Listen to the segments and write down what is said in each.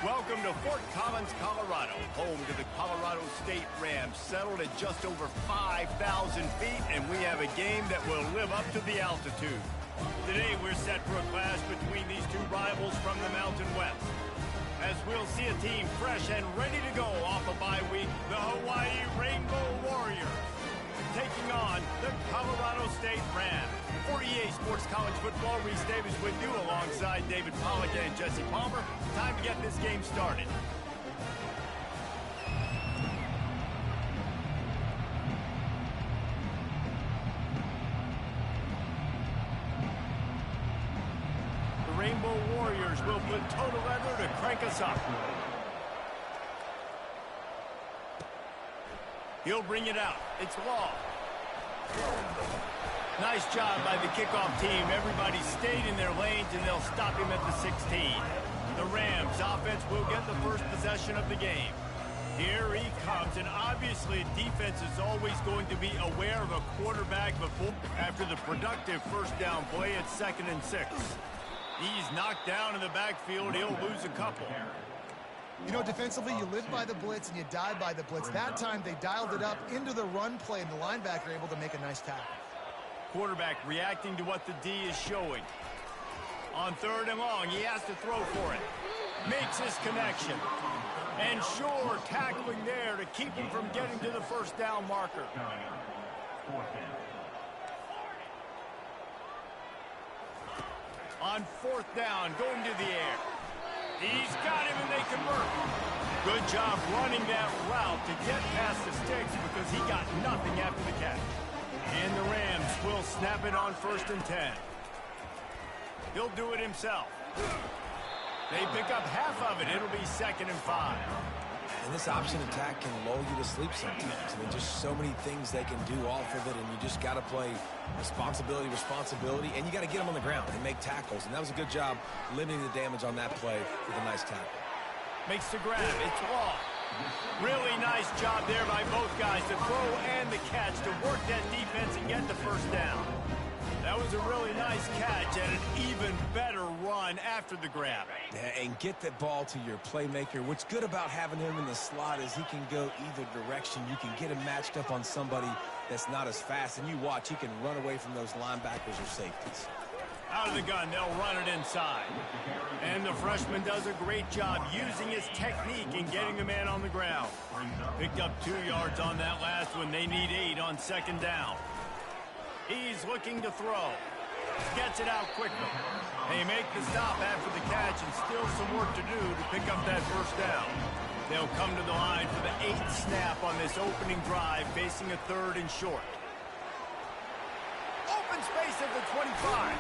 Welcome to Fort Collins, Colorado, home to the Colorado State Rams, settled at just over 5,000 feet, and we have a game that will live up to the altitude. Today, we're set for a clash between these two rivals from the Mountain West. As we'll see a team fresh and ready to go off a bye week, the Hawaii Rainbow Warriors, taking on the Colorado State Rams. For EA Sports College Football, Reese Davis with you alongside David Pollack and Jesse Palmer. Time to get this game started. The Rainbow Warriors will put total leather to crank us up. He'll bring it out. It's Law. Nice job by the kickoff team. Everybody stayed in their lanes, and they'll stop him at the 16. The Rams offense will get the first possession of the game. Here he comes, and obviously defense is always going to be aware of a quarterback before after the productive first down play at 2nd and 6. He's knocked down in the backfield. He'll lose a couple. You know, defensively, you live by the blitz and you die by the blitz. That time, they dialed it up into the run play, and the linebacker able to make a nice tackle. Quarterback reacting to what the D is showing. On 3rd and long, he has to throw for it. Makes his connection. And sure, tackling there to keep him from getting to the first down marker. On 4th down, going to the air. He's got him, and they convert. Good job running that route to get past the sticks because he got nothing after the catch. And the Rams will snap it on 1st and 10. He'll do it himself. They pick up half of it. It'll be 2nd and 5. And this option attack can lull you to sleep sometimes. I mean, just so many things they can do off of it, and you just got to play responsibility, and you got to get them on the ground and make tackles. And that was a good job limiting the damage on that play with a nice tackle. Makes the grab. It's Law. Really nice job there by both guys, the throw and the catch, to work that defense and get the first down. That was a really nice catch and an even better run after the grab. Yeah, and get the ball to your playmaker. What's good about having him in the slot is he can go either direction. You can get him matched up on somebody that's not as fast, and you watch, he can run away from those linebackers or safeties. Out of the gun, they'll run it inside. And the freshman does a great job using his technique and getting the man on the ground. Picked up 2 yards on that last one. They need 8 on 2nd down. He's looking to throw. Gets it out quickly. They make the stop after the catch, and still some work to do to pick up that first down. They'll come to the line for the 8th snap on this opening drive, facing a 3rd and short. Open space at the 25.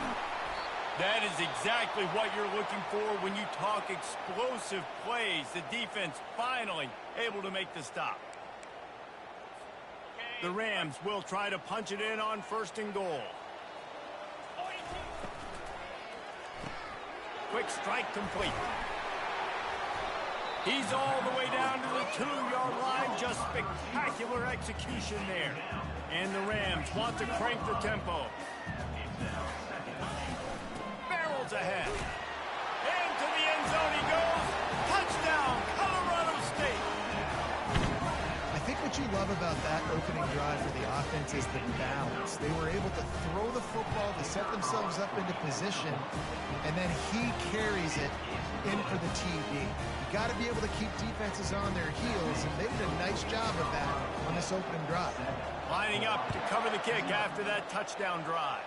That is exactly what you're looking for when you talk explosive plays. The defense finally able to make the stop. The Rams will try to punch it in on 1st and goal. Quick strike complete. He's all the way down to the 2-yard line. Just spectacular execution there. And the Rams want to crank the tempo. Barrels ahead. Into the end zone he goes. Touchdown, Colorado State. I think what you love about that opening drive for the offense is the balance. They were able to throw the football to set themselves up into position, and then he carries it in for the TD. You got to be able to keep defenses on their heels, and they did a nice job of that on this opening drive. Lining up to cover the kick after that touchdown drive.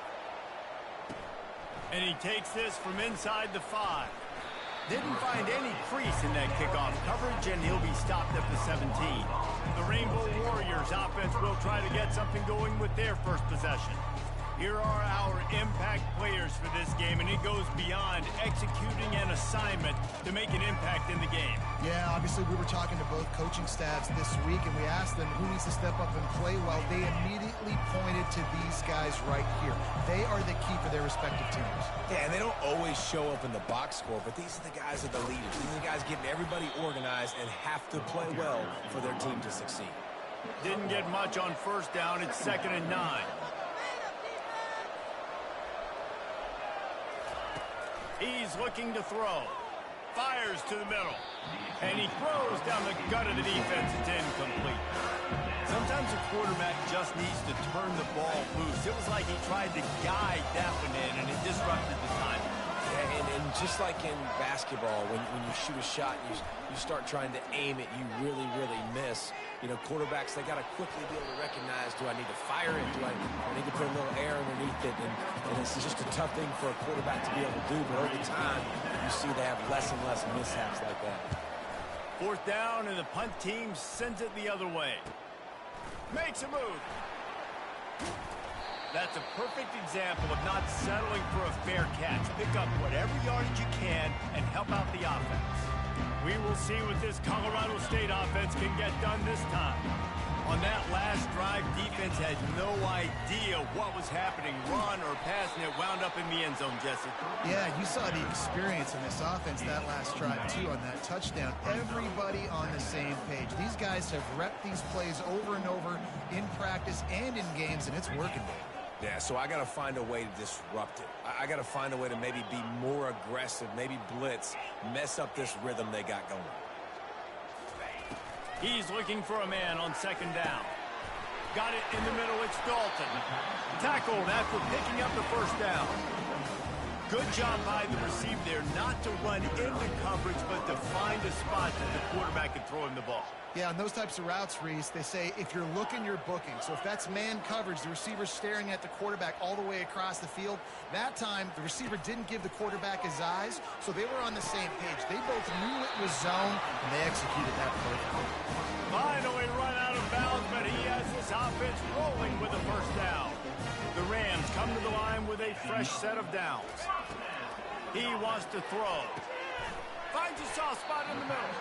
And he takes this from inside the 5. Didn't find any crease in that kickoff coverage, and he'll be stopped at the 17. The Rainbow Warriors offense will try to get something going with their first possession. Here are our impact players for this game, and it goes beyond executing an assignment to make an impact in the game. Yeah, obviously we were talking to both coaching staffs this week, and we asked them who needs to step up and play well. They immediately pointed to these guys right here. They are the key for their respective teams. Yeah, and they don't always show up in the box score, but these are the guys that are the leaders. These are the guys getting everybody organized and have to play well for their team to succeed. Didn't get much on 1st down. It's 2nd and 9. He's looking to throw. Fires to the middle. And he throws down the gut of the defense. It's incomplete. Sometimes a quarterback just needs to turn the ball loose. It was like he tried to guide that one in, and it disrupted the timing. Yeah, and just like in basketball, when you shoot a shot and you start trying to aim it, you really, really miss. You know, quarterbacks, they got to quickly be able to recognize, do I need to fire it? Do I need to put a little air underneath it? And it's just a tough thing for a quarterback to be able to do. But over time, you see they have less and less mishaps like that. Fourth down, and the punt team sends it the other way. Makes a move. That's a perfect example of not settling for a fair catch. Pick up whatever yardage you can and help out the offense. We will see what this Colorado State offense can get done this time. On that last drive, defense had no idea what was happening. Run or pass, and it wound up in the end zone, Jesse. Yeah, you saw the experience in this offense that last drive, too, on that touchdown. Everybody on the same page. These guys have repped these plays over and over in practice and in games, and it's working. Yeah, so I got to find a way to disrupt it. I got to find a way to maybe be more aggressive, maybe blitz, mess up this rhythm they got going. He's looking for a man on second down. Got it in the middle. It's Dalton. Tackled after picking up the first down. Good job by the receiver there not to run into coverage, but to find a spot that the quarterback can throw him the ball. Yeah, on those types of routes, Reese, they say if you're looking, you're booking. So if that's man coverage, the receiver's staring at the quarterback all the way across the field. That time, the receiver didn't give the quarterback his eyes, so they were on the same page. They both knew it was zone, and they executed that perfectly. Finally run out of bounds, but he has this offense rolling with a first down. The Rams come to the line with a fresh set of downs. He wants to throw. Finds a soft spot in the middle.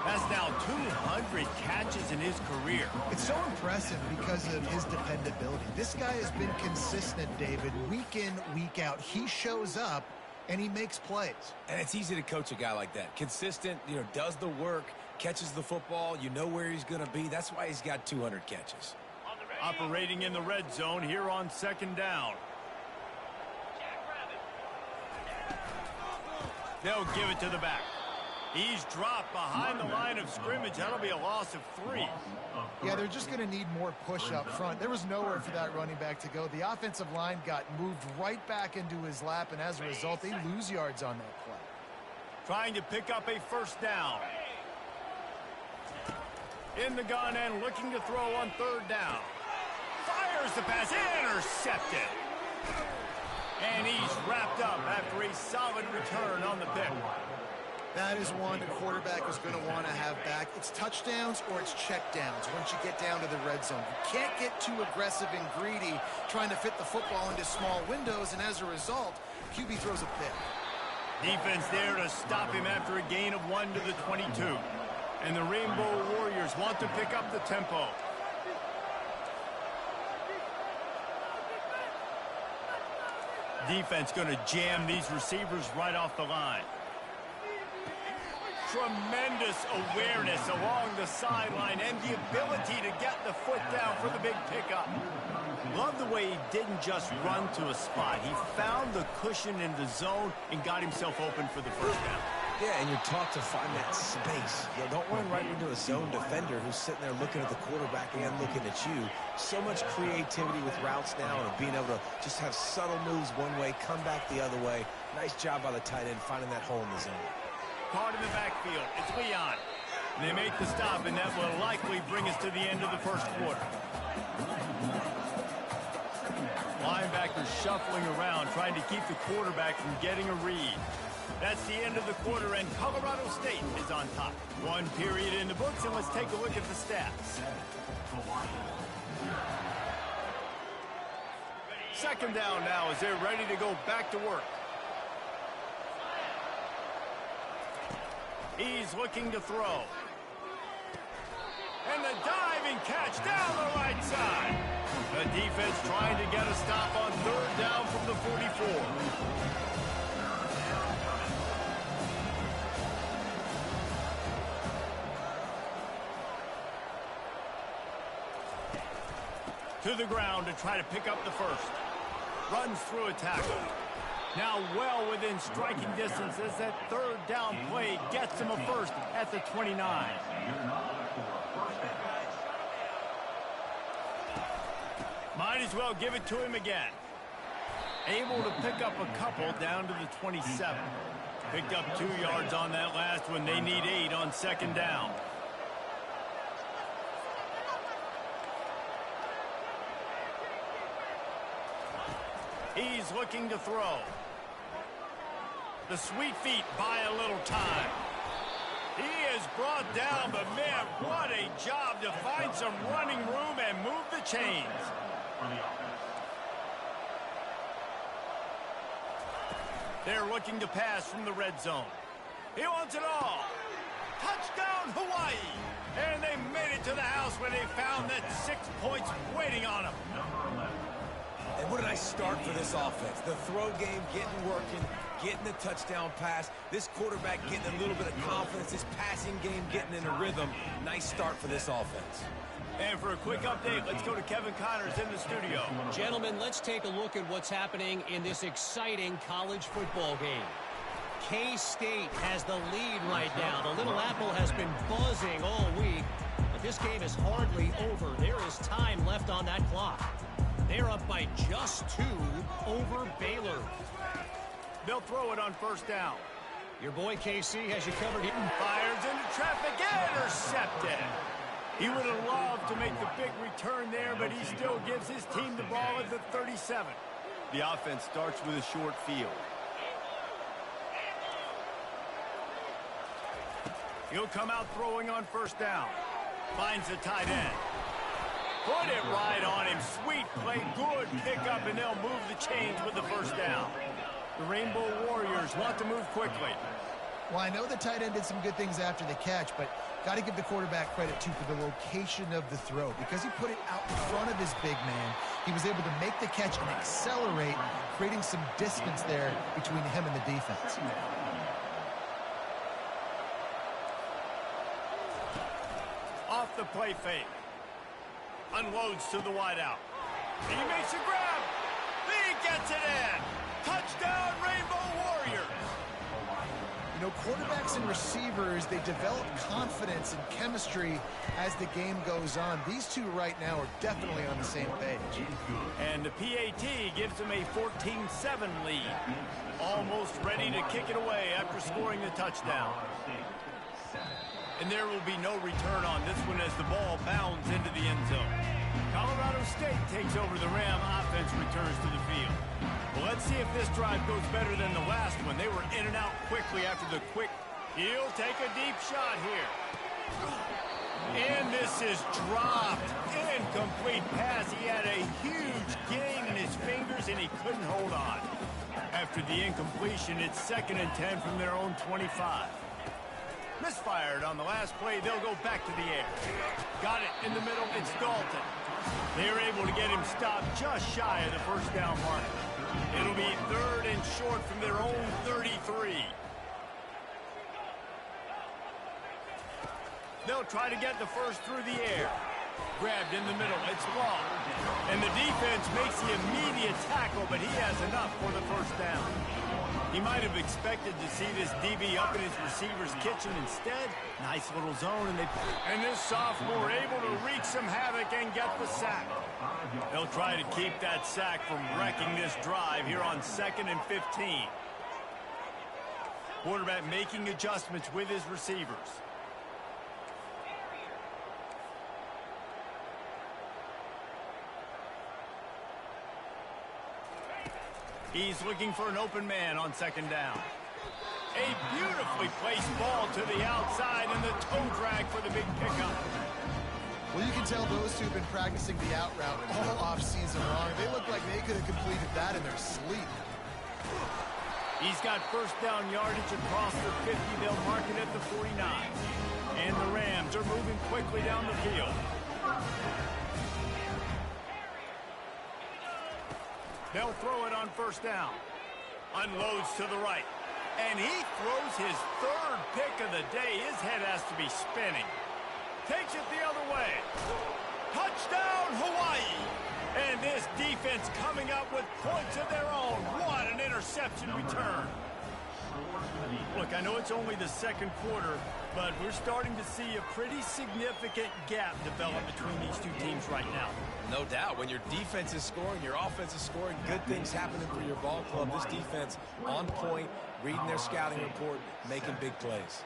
That's now 200 catches in his career. It's so impressive because of his dependability. This guy has been consistent, David, week in, week out. He shows up, and he makes plays. And it's easy to coach a guy like that. Consistent, you know, does the work, catches the football, you know where he's going to be. That's why he's got 200 catches. Operating in the red zone here on second down. They'll give it to the back. He's dropped behind the line of scrimmage. That'll be a loss of 3. Yeah, they're just going to need more push up front. There was nowhere for that running back to go. The offensive line got moved right back into his lap, and as a result, they lose yards on that play. Trying to pick up a first down. In the gun and looking to throw on third down. Fires the pass, intercepted. And he's wrapped up after a solid return on the pick. That is one the quarterback was going to want to have back. It's touchdowns or it's checkdowns once you get down to the red zone. You can't get too aggressive and greedy trying to fit the football into small windows, and as a result, QB throws a pick. Defense there to stop him after a gain of 1 to the 22. And the Rainbow Warriors want to pick up the tempo. Defense going to jam these receivers right off the line. Tremendous awareness along the sideline and the ability to get the foot down for the big pickup. Love the way he didn't just run to a spot. He found the cushion in the zone and got himself open for the first down. Yeah, and you're taught to find that space. You know, don't run right into a zone defender who's sitting there looking at the quarterback and looking at you. So much creativity with routes now and being able to just have subtle moves one way, come back the other way. Nice job by the tight end finding that hole in the zone. Caught in the backfield. It's Leon. They make the stop, and that will likely bring us to the end of the first quarter. Linebackers shuffling around, trying to keep the quarterback from getting a read. That's the end of the quarter, and Colorado State is on top. One period in the books, and let's take a look at the stats. Second down now as they're ready to go back to work. He's looking to throw. And the diving catch down the right side. The defense trying to get a stop on third down from the 44. To the ground to try to pick up the first. Runs through a tackle. Now well within striking distance as that third down play gets him a first at the 29. Might as well give it to him again. Able to pick up a couple down to the 27. Picked up 2 yards on that last one. They need 8 on second down. He's looking to throw. The sweet feet buy a little time. He is brought down, but man, what a job to find some running room and move the chains. They're looking to pass from the red zone. He wants it all. Touchdown, Hawaii. And they made it to the house where they found that 6 points waiting on them. And what a nice start for this offense. The throw game getting working, getting the touchdown pass. This quarterback getting a little bit of confidence. This passing game getting in a rhythm. Nice start for this offense. And for a quick update, let's go to Kevin Connors in the studio. Gentlemen, let's take a look at what's happening in this exciting college football game. K-State has the lead right now. The Little Apple has been buzzing all week, but this game is hardly over. There is time left on that clock. They're up by just 2 over Baylor. They'll throw it on first down. Your boy KC has you covered here. Fires into traffic, intercepted. He would have loved to make the big return there, but he still gives his team the ball at the 37. The offense starts with a short field. He'll come out throwing on first down. Finds the tight end. Put it right on him. Sweet play, good pickup, and they'll move the chains with the first down. The Rainbow Warriors want to move quickly. Well, I know the tight end did some good things after the catch, but got to give the quarterback credit, too, for the location of the throw. Because he put it out in front of his big man, he was able to make the catch and accelerate, creating some distance there between him and the defense. Off the play fake. Unloads to the wideout. He makes a grab. He gets it in. Touchdown, Rainbow Warriors. You know, quarterbacks and receivers, they develop confidence and chemistry as the game goes on. These two right now are definitely on the same page. And the PAT gives them a 14-7 lead. Almost ready to kick it away after scoring the touchdown. And there will be no return on this one as the ball bounds into the end zone. Colorado State takes over the Ram. Offense returns to the field. Well, let's see if this drive goes better than the last one. They were in and out quickly after the quick. He'll take a deep shot here. And this is dropped. Incomplete pass. He had a huge gain in his fingers, and he couldn't hold on. After the incompletion, it's 2nd and 10 from their own 25. Misfired on the last play. They'll go back to the air. Got it in the middle. It's Dalton. They're able to get him stopped just shy of the first down mark. It'll be 3rd and short from their own 33. They'll try to get the first through the air. Grabbed in the middle. It's blocked. And the defense makes the immediate tackle, but he has enough for the first down. He might have expected to see this DB up in his receiver's kitchen. Instead, nice little zone, and this sophomore able to wreak some havoc and get the sack. They'll try to keep that sack from wrecking this drive here on 2nd and 15. Quarterback making adjustments with his receivers. He's looking for an open man on 2nd down. A beautifully placed ball to the outside and the toe drag for the big pickup. Well, you can tell those two have been practicing the out route all offseason long. They look like they could have completed that in their sleep. He's got first down yardage across the 50. They'll mark it at the 49. And the Rams are moving quickly down the field. They'll throw it on first down. Unloads to the right. And he throws his 3rd pick of the day. His head has to be spinning. Takes it the other way. Touchdown, Hawaii. And this defense Rams coming up with points of their own. What an interception return. Look, I know it's only the second quarter, but we're starting to see a pretty significant gap develop between these two teams right now. No doubt. When your defense is scoring, your offense is scoring, good things happening for your ball club. This defense on point, reading their scouting report, making big plays.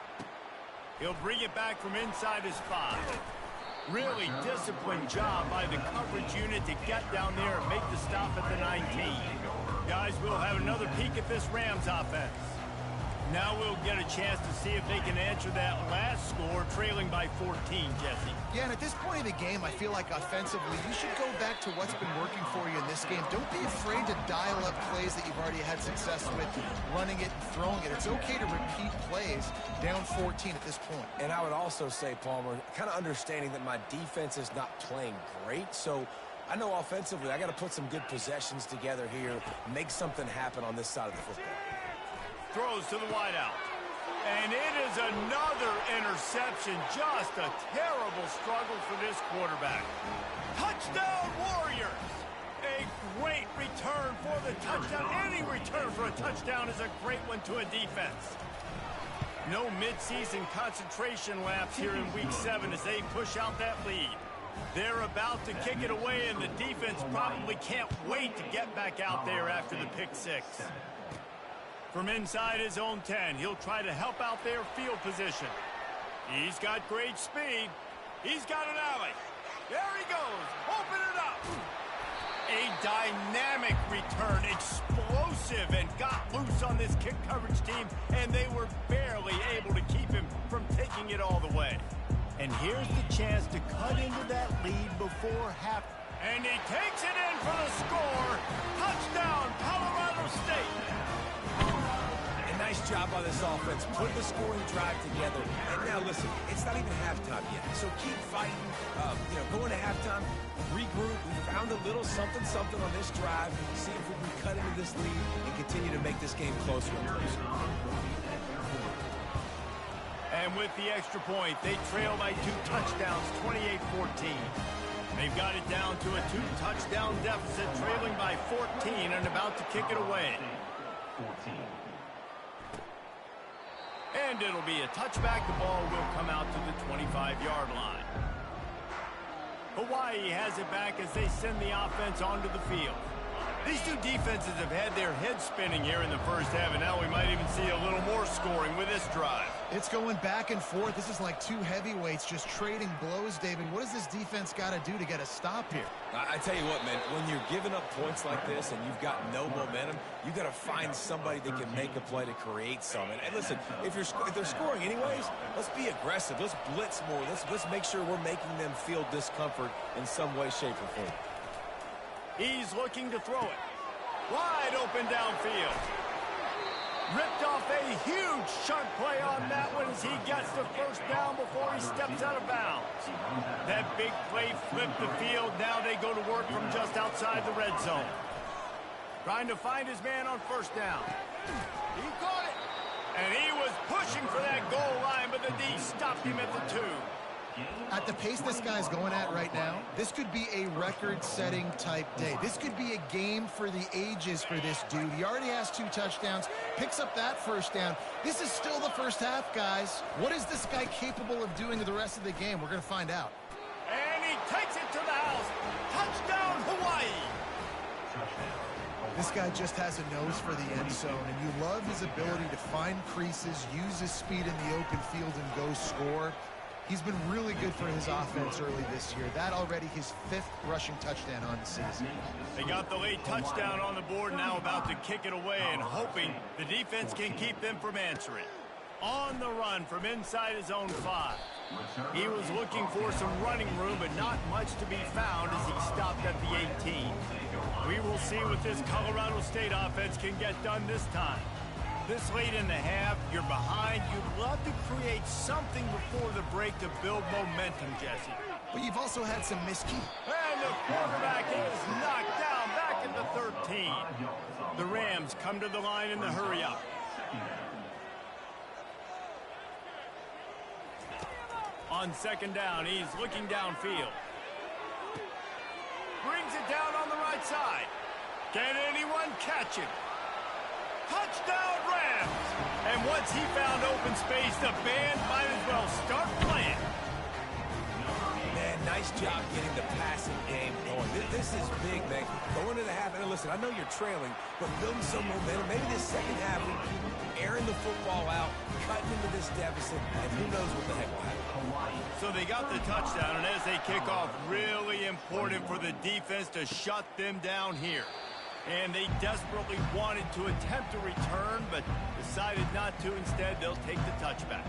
He'll bring it back from inside his 5. Really disciplined job by the coverage unit to get down there and make the stop at the 19. Guys, we'll have another peek at this Rams offense. Now we'll get a chance to see if they can answer that last score, trailing by 14, Jesse. Yeah, and at this point of the game, I feel like offensively, you should go back to what's been working for you in this game. Don't be afraid to dial up plays that you've already had success with, running it and throwing it. It's okay to repeat plays down 14 at this point. And I would also say, Palmer, kind of understanding that my defense is not playing great, so I know offensively I got to put some good possessions together here, make something happen on this side of the football. Throws to the wideout. And it is another interception. Just a terrible struggle for this quarterback. Touchdown, Warriors! A great return for the touchdown. Any return for a touchdown is a great one to a defense. No midseason concentration lapse here in Week 7 as they push out that lead. They're about to kick it away, and the defense probably can't wait to get back out there after the pick 6. From inside his own 10, he'll try to help out their field position. He's got great speed. He's got an alley. There he goes. Open it up. A dynamic return, explosive, and got loose on this kick coverage team, and they were barely able to keep him from taking it all the way. And here's the chance to cut into that lead before half. And he takes it in for the score. Touchdown, Colorado State. Nice job by this offense, put the scoring drive together. And now, listen, it's not even halftime yet, so keep fighting. Going to halftime, regroup. We found a little something on this drive. See if we can cut into this lead and continue to make this game closer and closer. And with the extra point, they trail by 2 touchdowns, 28-14. They've got it down to a 2-touchdown deficit, trailing by 14 and about to kick it away. And it'll be a touchback. The ball will come out to the 25-yard line. Hawaii has it back as they send the offense onto the field. These two defenses have had their heads spinning here in the first half, and now we might even see a little more scoring with this drive. It's going back and forth. This is like two heavyweights just trading blows, David. What does this defense got to do to get a stop here? I tell you what, man, when you're giving up points like this and you've got no momentum, you got to find somebody that can make a play to create some. And listen, if they're scoring anyways, let's be aggressive. Let's blitz more. Let's make sure we're making them feel discomfort in some way, shape, or form. He's looking to throw it. Wide open downfield. Ripped off a huge chunk play on that one as he gets the first down before he steps out of bounds. That big play flipped the field. Now they go to work from just outside the red zone. Trying to find his man on first down. He caught it. And he was pushing for that goal line, but the D stopped him at the 2. At the pace this guy's going at right now, this could be a record-setting type day. This could be a game for the ages for this dude. He already has 2 touchdowns, picks up that first down. This is still the first half, guys. What is this guy capable of doing the rest of the game? We're going to find out. And he takes it to the house. Touchdown, Hawaii. This guy just has a nose for the end zone, and you love his ability to find creases, use his speed in the open field, and go score. He's been really good for his offense early this year. That already his 5th rushing touchdown on the season. They got the late touchdown on the board, now about to kick it away and hoping the defense can keep them from answering. On the run from inside his own 5. He was looking for some running room, but not much to be found as he stopped at the 18. We will see what this Colorado State offense can get done this time. This late in the half, you're behind. You'd love to create something before the break to build momentum, Jesse. But you've also had some miscues. And the quarterback is knocked down back in the 13. The Rams come to the line in the hurry-up. On second down, he's looking downfield. Brings it down on the right side. Can anyone catch it? Touchdown Rams! And once he found open space, the band might as well start playing. Man, nice job getting the passing game going. This is big, man. Going to the half, and listen, I know you're trailing, but building some momentum. Maybe this second half, airing the football out, cutting into this deficit, and who knows what the heck will happen. So they got the touchdown, and as they kick off, really important for the defense to shut them down here. And they desperately wanted to attempt a return, but decided not to. Instead, they'll take the touchback.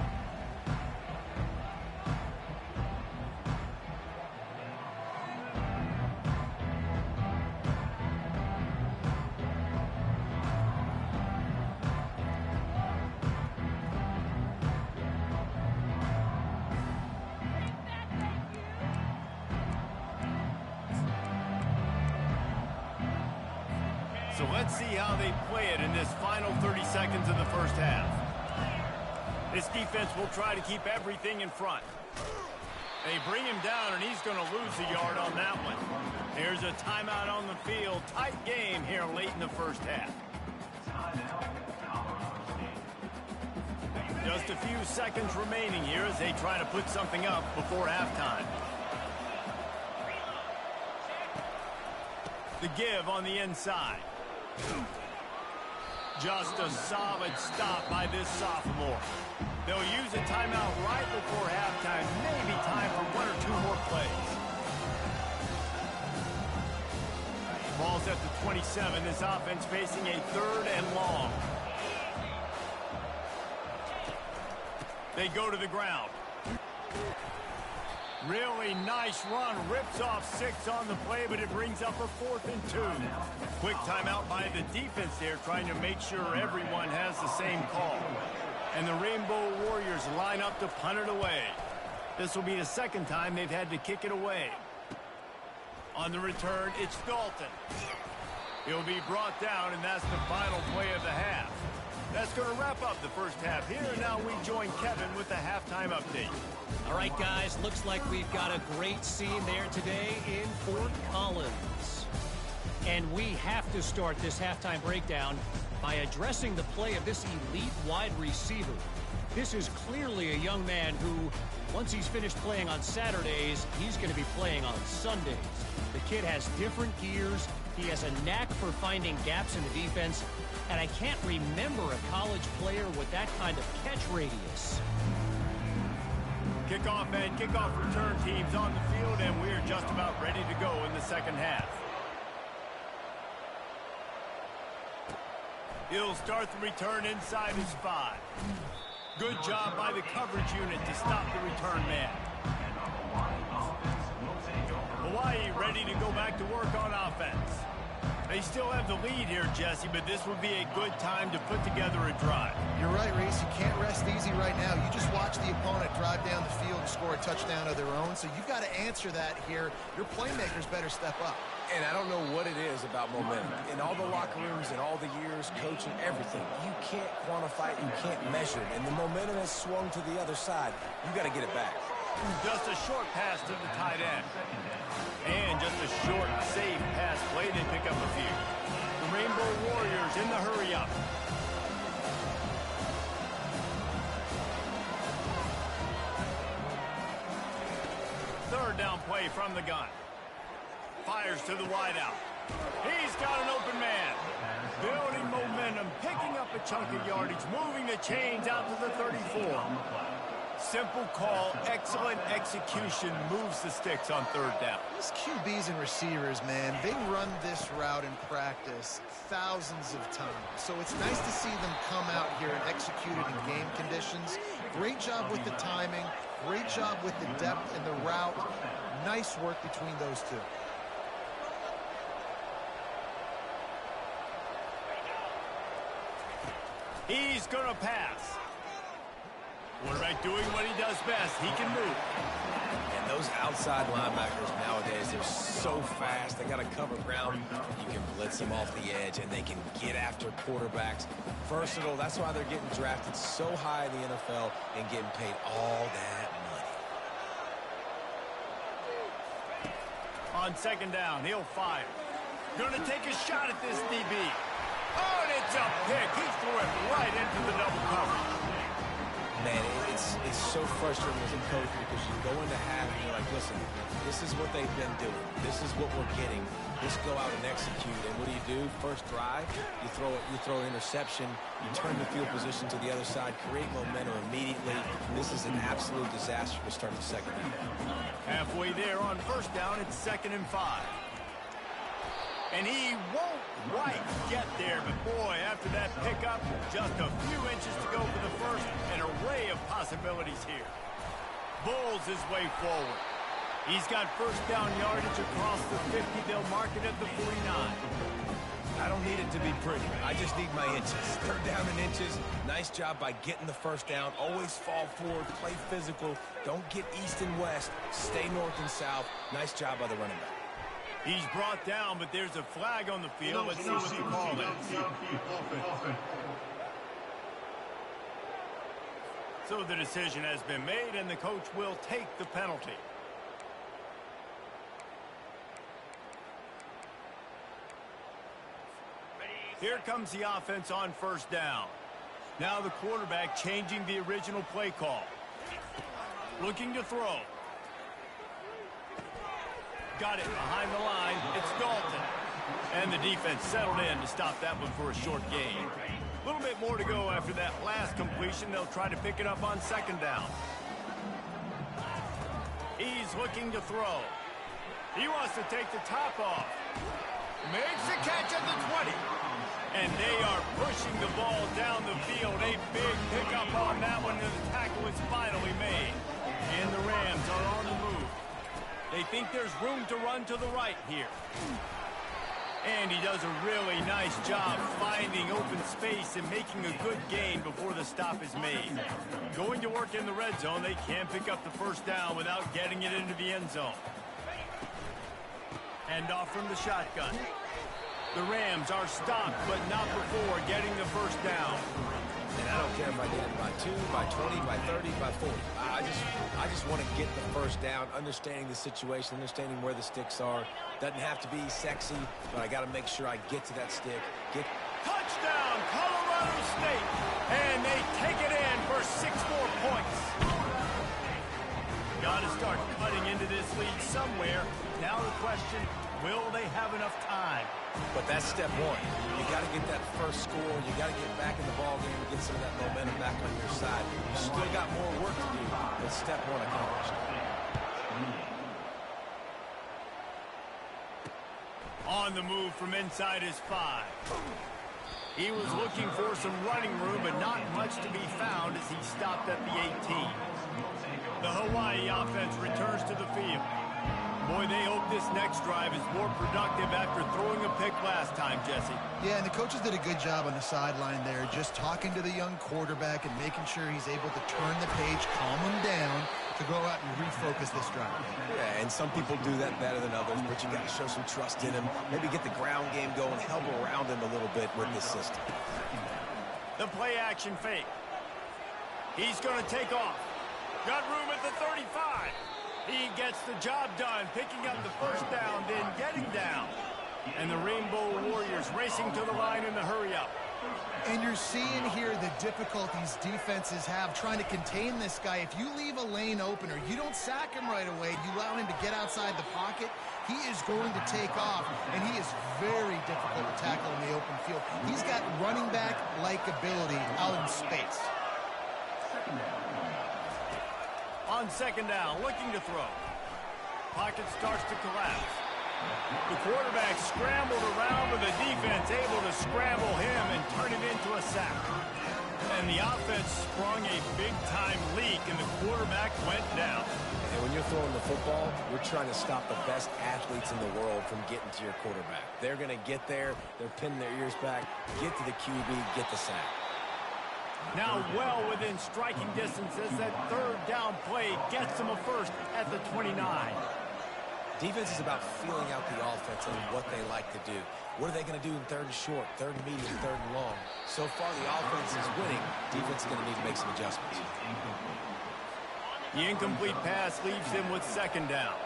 So let's see how they play it in this final 30 seconds of the first half. This defense will try to keep everything in front. They bring him down, and he's going to lose a yard on that one. Here's a timeout on the field. Tight game here late in the first half. Just a few seconds remaining here as they try to put something up before halftime. The give on the inside. Just a solid stop by this sophomore. They'll use a timeout right before halftime. Maybe time for one or two more plays. Ball's at the 27. This offense facing a 3rd and long. They go to the ground. Really nice run. Rips off 6 on the play, but it brings up a 4th and 2. Quick timeout by the defense there, trying to make sure everyone has the same call. And the Rainbow Warriors line up to punt it away. This will be the second time they've had to kick it away. On the return, it's Dalton. He'll be brought down, and that's the final play of the half. That's going to wrap up the first half here. And now we join Kevin with the halftime update. All right, guys, looks like we've got a great scene there today in Fort Collins. And we have to start this halftime breakdown by addressing the play of this elite wide receiver. This is clearly a young man who, once he's finished playing on Saturdays, he's going to be playing on Sundays. The kid has different gears. He has a knack for finding gaps in the defense. And I can't remember a college player with that kind of catch radius. Kickoff and kickoff return teams on the field, and we're just about ready to go in the second half. He'll start the return inside his 5. Good job by the coverage unit to stop the return man. Hawaii ready to go back to work on offense. They still have the lead here, Jesse, but this would be a good time to put together a drive. You're right, Reese. You can't rest easy right now. You just watch the opponent drive down the field and score a touchdown of their own, so you've got to answer that here. Your playmakers better step up. And I don't know what it is about momentum. In all the locker rooms and all the years, coaching, everything, you can't quantify it, you can't measure it. And the momentum has swung to the other side. You got to get it back. Just a short pass to the tight end. And just a short, safe pass play. They pick up a few. The Rainbow Warriors in the hurry-up. Third down play from the gun. Fires to the wideout. He's got an open man. Building momentum, picking up a chunk of yardage, moving the chains out to the 34. Simple call, excellent execution, moves the sticks on third down. These QBs and receivers, man, they run this route in practice thousands of times. So it's nice to see them come out here and execute it in game conditions. Great job with the timing, great job with the depth and the route. Nice work between those two. He's going to pass. Quarterback doing what he does best. He can move. And those outside linebackers nowadays, they're so fast. They got to cover ground. You can blitz them off the edge, and they can get after quarterbacks. Versatile. That's why they're getting drafted so high in the NFL and getting paid all that money. On second down, he'll fire. Gonna take a shot at this DB. Oh, and it's a pick. He threw it right into the double cover. Man, it's so frustrating as a coach because you go into half and you're like, listen, this is what they've been doing. This is what we're getting. Just go out and execute. And what do? First drive, you throw an interception, you turn the field position to the other side, create momentum immediately. This is an absolute disaster to start the second half. Halfway there on first down, it's 2nd and 5. And he won't quite get there, but boy, after that pickup, just a few inches to go for the first, an array of possibilities here. Bulls his way forward. He's got first down yardage across the 50. They'll mark it at the 49. I don't need it to be pretty. I just need my inches. Third down in inches. Nice job by getting the first down. Always fall forward, play physical. Don't get east and west. Stay north and south. Nice job by the running back. He's brought down, but there's a flag on the field. Let's see what the call is. So the decision has been made, and the coach will take the penalty. Here comes the offense on first down. Now the quarterback changing the original play call. Looking to throw. Got it behind the line. It's Dalton. And the defense settled in to stop that one for a short gain. A little bit more to go after that last completion. They'll try to pick it up on second down. He's looking to throw. He wants to take the top off. Makes the catch at the 20. And they are pushing the ball down the field. A big pickup on that one, and the tackle is finally made. And the Rams are on the move. They think there's room to run to the right here. And he does a really nice job finding open space and making a good gain before the stop is made. Going to work in the red zone, they can pick up the first down without getting it into the end zone. Hand off from the shotgun. The Rams are stopped, but not before getting the first down. And I don't care if I get it by 2, by 20, by 30, by 40. I just want to get the first down, understanding the situation, understanding where the sticks are. Doesn't have to be sexy, but I got to make sure I get to that stick. Touchdown, Colorado State! And they take it in for 6 more points. Got to start cutting into this lead somewhere. Now the question, will they have enough time? But that's step one. You got to get that first score. You got to get back in the ball game and get some of that momentum back on your side. You still got more work to do, but step one accomplished. On the move from inside his 5. He was looking for some running room, but not much to be found as he stopped at the 18. The Hawaii offense returns to the field. Boy, they hope this next drive is more productive after throwing a pick last time, Jesse. Yeah, and the coaches did a good job on the sideline there, just talking to the young quarterback and making sure he's able to turn the page, calm him down, to go out and refocus this drive. Yeah, and some people do that better than others, but you got to show some trust in him. Maybe get the ground game going, help around him a little bit with this system. The play action fake. He's going to take off. Got room at the 35. He gets the job done, picking up the first down, then getting down. And the Rainbow Warriors racing to the line in the hurry-up. And you're seeing here the difficulties defenses have trying to contain this guy. If you leave a lane open or you don't sack him right away, you allow him to get outside the pocket, he is going to take off, and he is very difficult to tackle in the open field. He's got running back-like ability out in space. On second down, looking to throw. Pocket starts to collapse. The quarterback scrambled around with the defense able to scramble him and turn it into a sack. And the offense sprung a big-time leak, and the quarterback went down. And when you're throwing the football, you're trying to stop the best athletes in the world from getting to your quarterback. They're going to get there. They're pinning their ears back, get to the QB, get the sack. Now well within striking distance as that third down play gets them a first at the 29. Defense is about feeling out the offense and what they like to do. What are they going to do in third and short, third and medium, third and long? So far, the offense is winning. Defense is going to need to make some adjustments. The incomplete pass leaves them with second down.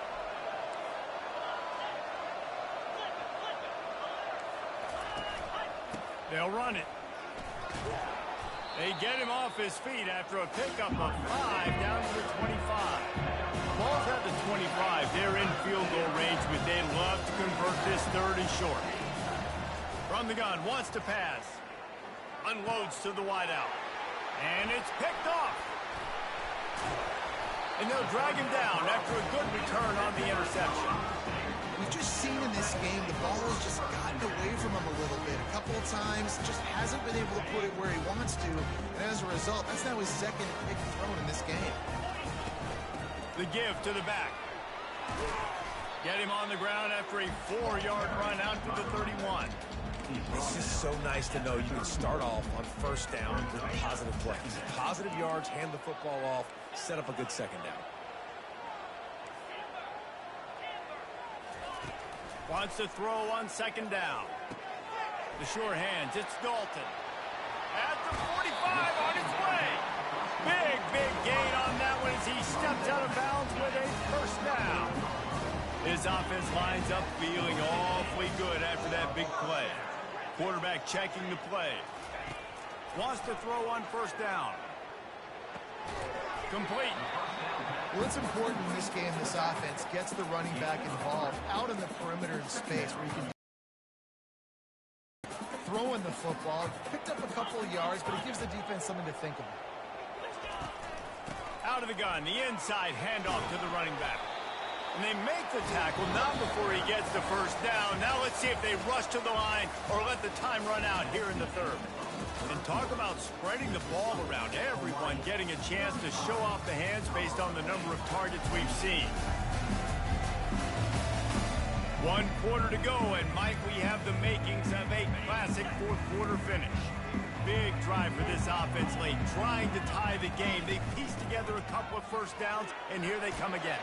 They'll run it. They get him off his feet after a pickup of 5 down to the 25. Ball's at the 25. They're in field goal range, but they'd love to convert this third and short. From the gun, wants to pass. Unloads to the wideout. And it's picked off. And they'll drag him down after a good return on the interception. We've just seen in this game the ball has just gotten away from him a little bit. A couple of times, just hasn't been able to put it where he wants to. And as a result, that's now his second pick thrown in this game. The give to the back. Get him on the ground after a 4-yard run out to the 31. It's just so nice to know you can start off on first down with positive plays. Positive yards, hand the football off, set up a good second down. Wants to throw on second down. The sure hands, it's Dalton. At the 45 on his way. Big gain on that one as he steps out of bounds with a first down. His offense lines up feeling awfully good after that big play. Quarterback checking the play. Wants to throw on first down. Complete. Well, it's important in this game, this offense gets the running back involved out in the perimeter in space where you can throw in the football. Picked up a couple of yards, but it gives the defense something to think about. Out of the gun, the inside handoff to the running back. And they make the tackle, not before he gets the first down. Now let's see if they rush to the line or let the time run out here in the third. And talk about spreading the ball around, everyone getting a chance to show off the hands based on the number of targets we've seen. 1 quarter to go, and might we have the makings of a classic fourth quarter finish. Big drive for this offense late, trying to tie the game. They pieced together a couple of first downs, and here they come again.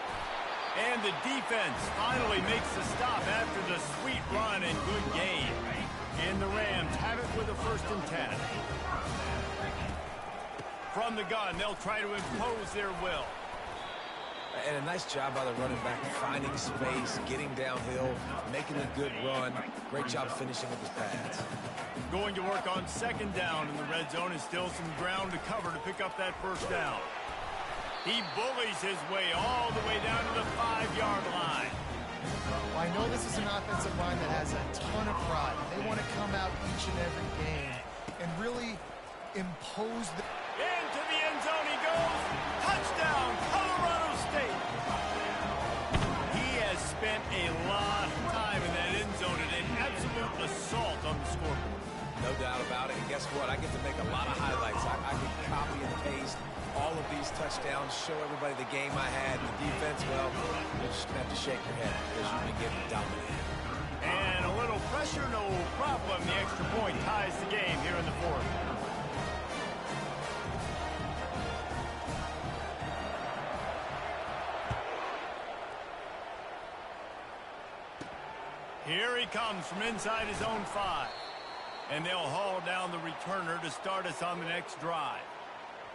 And the defense finally makes the stop after the sweet run and good gain. And the Rams have it with a 1st and 10. From the gun, they'll try to impose their will. And a nice job by the running back, finding space, getting downhill, making a good run. Great job finishing with his pads. Going to work on second down in the red zone is still some ground to cover to pick up that first down. He bullies his way all the way down to the 5-yard line. Well, I know this is an offensive line that has a ton of pride. They want to come out each and every game and really impose the... Into the end zone he goes. Touchdown, Colorado State. He has spent a lot of time in that end zone and an absolute assault on the scoreboard. No doubt about it. And guess what? I get to make a lot of highlights. I can copy and paste all of these touchdowns, show everybody the game I had. The defense, well, you'll just have to shake your head because you've been getting dominated. And a little pressure, no problem. The extra point ties the game here in the fourth. Here he comes from inside his own 5. And they'll haul down the returner to start us on the next drive.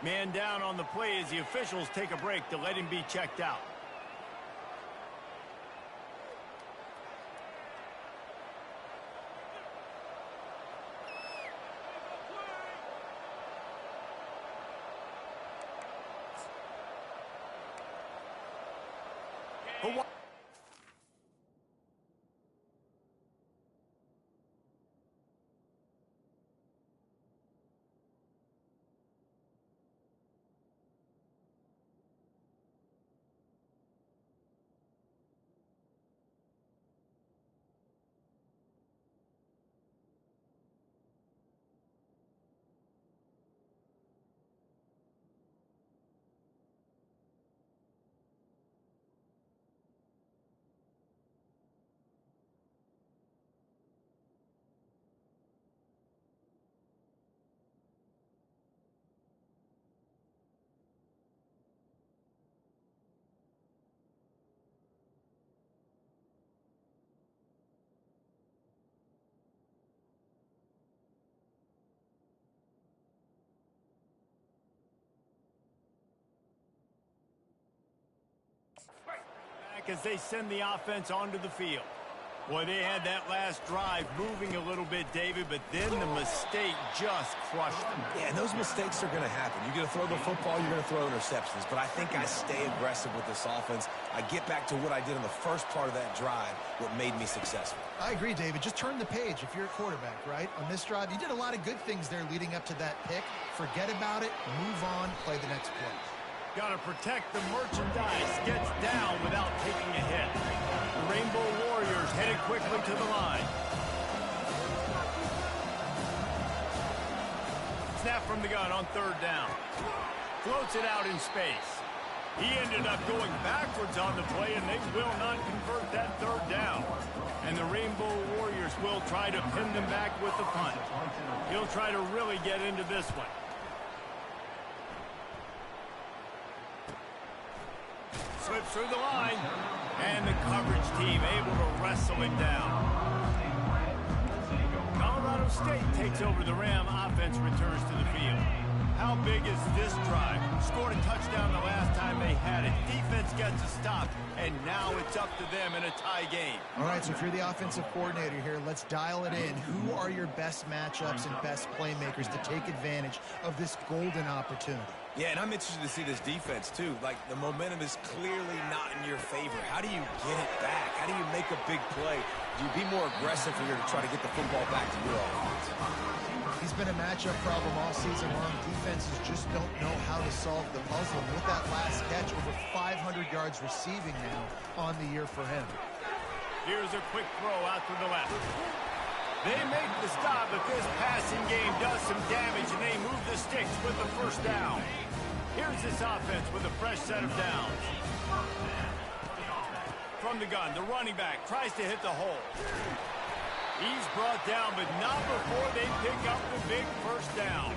Man down on the play as the officials take a break to let him be checked out. As they send the offense onto the field. Boy, they had that last drive moving a little bit, David, but then the mistake just crushed them. Yeah, and those mistakes are going to happen. You're going to throw the football, you're going to throw interceptions. But I think I stay aggressive with this offense. I get back to what I did in the first part of that drive, what made me successful. I agree, David. Just turn the page if you're a quarterback, right? On this drive, you did a lot of good things there leading up to that pick. Forget about it, move on, play the next play. Got to protect the merchandise. Gets down without taking a hit. The Rainbow Warriors headed quickly to the line. Snap from the gun on third down. Floats it out in space. He ended up going backwards on the play, and they will not convert that third down. And the Rainbow Warriors will try to pin them back with the punt. He'll try to really get into this one. Slips through the line, and the coverage team able to wrestle him down. Colorado State takes over the Ram. Offense returns to the field. How big is this drive? Scored a touchdown the last time they had it. Defense gets a stop, and now it's up to them in a tie game. All right, so if you're the offensive coordinator here, let's dial it in. Who are your best matchups and best playmakers to take advantage of this golden opportunity? Yeah, and I'm interested to see this defense, too. Like, the momentum is clearly not in your favor. How do you get it back? How do you make a big play? Do you be more aggressive here to try to get the football back to your offense? He's been a matchup problem all season long. Defenses just don't know how to solve the puzzle. And with that last catch, over 500 yards receiving now on the year for him. Here's a quick throw out to the left. They make the stop, but this passing game does some damage, and they move the sticks with the first down. Here's this offense with a fresh set of downs. From the gun, the running back tries to hit the hole. He's brought down, but not before they pick up the big first down.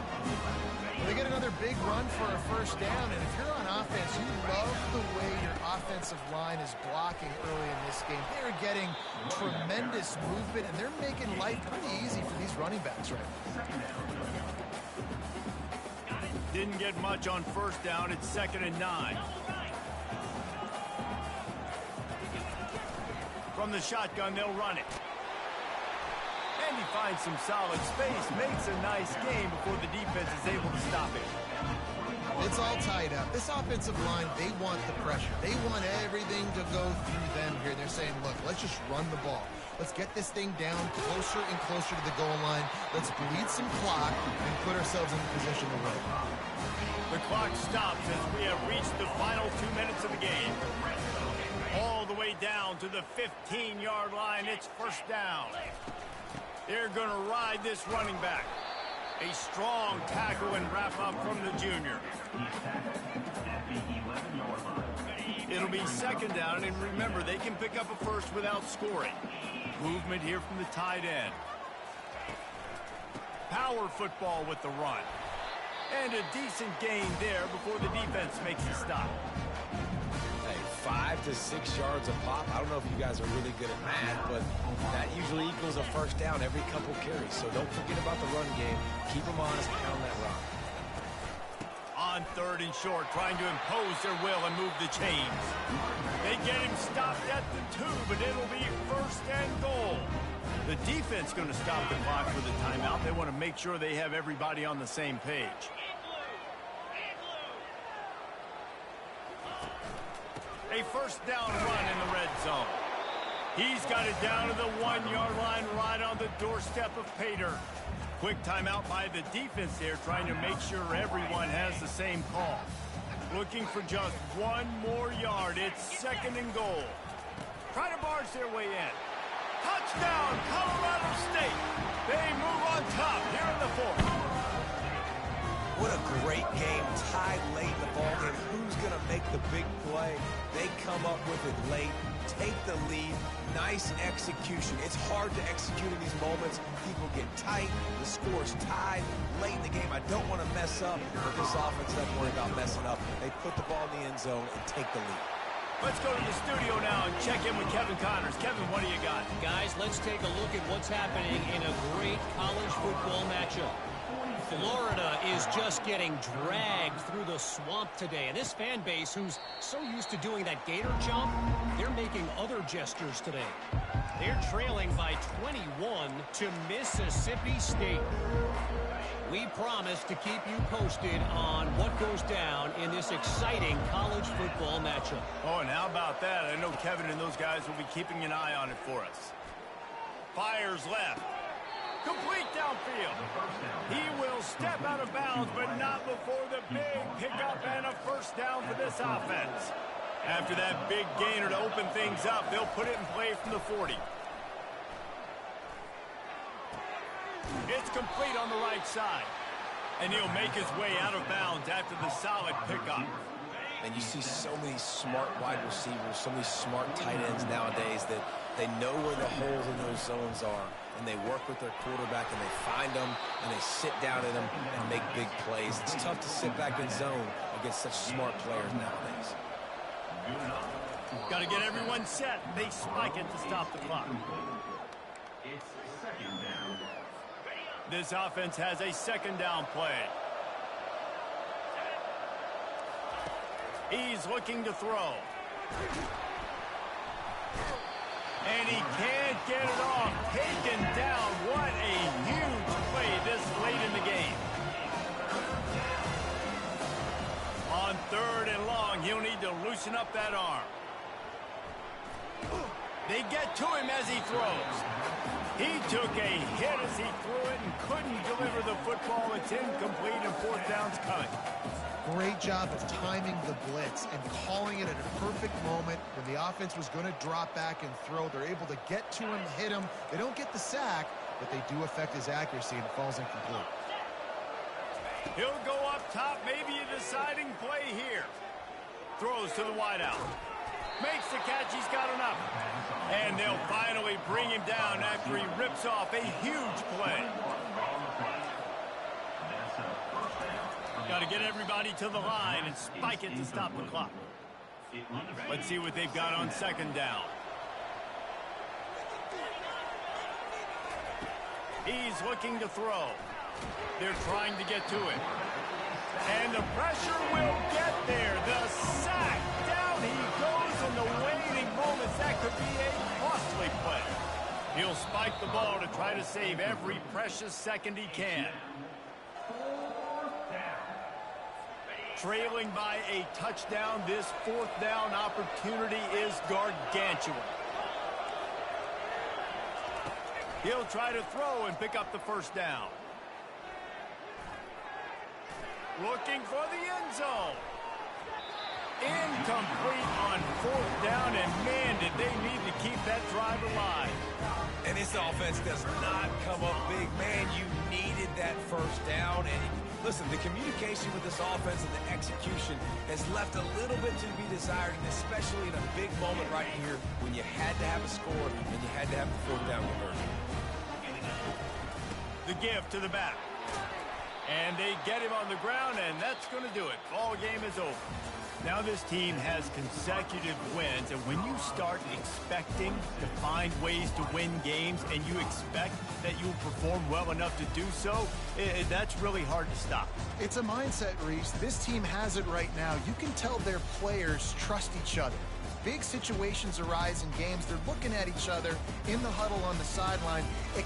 They get another big run for a first down, and if you're on offense, you love the way your offensive line is blocking early in this game. They're getting tremendous movement, and they're making life pretty easy for these running backs right now. Didn't get much on first down. It's 2nd and 9. From the shotgun, they'll run it. And he finds some solid space, makes a nice game before the defense is able to stop it. It's all tied up. This offensive line, they want the pressure. They want everything to go through them here. They're saying, look, let's just run the ball. Let's get this thing down closer and closer to the goal line. Let's bleed some clock and put ourselves in a position to win. The clock stops as we have reached the final 2 minutes of the game. All the way down to the 15-yard line. It's first down. They're going to ride this running back. A strong tackle and wrap up from the junior. It'll be 2nd down, and remember, they can pick up a first without scoring. Movement here from the tight end. Power football with the run. And a decent gain there before the defense makes a stop. 5 to 6 yards a pop. I don't know if you guys are really good at math, but that usually equals a first down every couple carries. So don't forget about the run game. Keep them honest, pound that rock. On 3rd and short, trying to impose their will and move the chains. They get him stopped at the 2, but it'll be 1st and goal. The defense going to stop the clock for the timeout. They want to make sure they have everybody on the same page. A first down run in the red zone. He's got it down to the 1-yard line right on the doorstep of Pater. Quick timeout by the defense there, trying to make sure everyone has the same call. Looking for just 1 more yard. It's 2nd and goal. Trying to barge their way in. Touchdown, Colorado State. They move on top here in the 4th. What a great game, tied late in the ballgame. Who's going to make the big play? They come up with it late, take the lead. Nice execution. It's hard to execute in these moments. People get tight. The score's tied late in the game. I don't want to mess up, but this offense doesn't worry about messing up. They put the ball in the end zone and take the lead. Let's go to the studio now and check in with Kevin Connors. Kevin, what do you got? Guys, let's take a look at what's happening in a great college football matchup. Florida is just getting dragged through the swamp today. And this fan base, who's so used to doing that gator jump, they're making other gestures today. They're trailing by 21 to Mississippi State. We promise to keep you posted on what goes down in this exciting college football matchup. Oh, and how about that? I know Kevin and those guys will be keeping an eye on it for us. Fires left. Complete downfield. He will step out of bounds, but not before the big pickup and a first down for this offense. After that big gainer to open things up, they'll put it in play from the 40. It's complete on the right side. And he'll make his way out of bounds after the solid pickup. And you see so many smart wide receivers, so many smart tight ends nowadays that they know where the holes in those zones are. And they work with their quarterback and they find them and they sit down in them and make big plays. It's tough to sit back in zone against such smart players nowadays. Got to get everyone set. They spike it to stop the clock. This offense has a second down play. He's looking to throw. And he can't get it off. Taken down. What a huge play this late in the game. On 3rd and long, he'll need to loosen up that arm. They get to him as he throws. He took a hit as he threw it and couldn't deliver the football. It's incomplete and 4th down's coming. Great job of timing the blitz and calling it at a perfect moment when the offense was going to drop back and throw. They're able to get to him, hit him. They don't get the sack, but they do affect his accuracy and it falls incomplete. He'll go up top, maybe a deciding play here. Throws to the wideout. Makes the catch, he's got enough. And they'll finally bring him down after he rips off a huge play. Got to get everybody to the line and spike it to stop the clock. Let's see what they've got on 2nd down. He's looking to throw. They're trying to get to it. And the pressure will get there. The sack. Down he goes in the waiting moments. That could be a costly play. He'll spike the ball to try to save every precious second he can. Trailing by a touchdown, this 4th down opportunity is gargantuan. He'll try to throw and pick up the first down. Looking for the end zone. Incomplete on 4th down, and man, did they need to keep that drive alive. And this offense does not come up big. Man, you needed that first down. And listen, the communication with this offense and the execution has left a little bit to be desired, and especially in a big moment right here when you had to have a score and you had to have the 4th down conversion. The give to the back. And they get him on the ground, and that's going to do it. Ball game is over. Now this team has consecutive wins, and when you start expecting to find ways to win games and you expect that you'll perform well enough to do so, that's really hard to stop. It's a mindset, Reese. This team has it right now. You can tell their players trust each other. Big situations arise in games. They're looking at each other in the huddle on the sideline.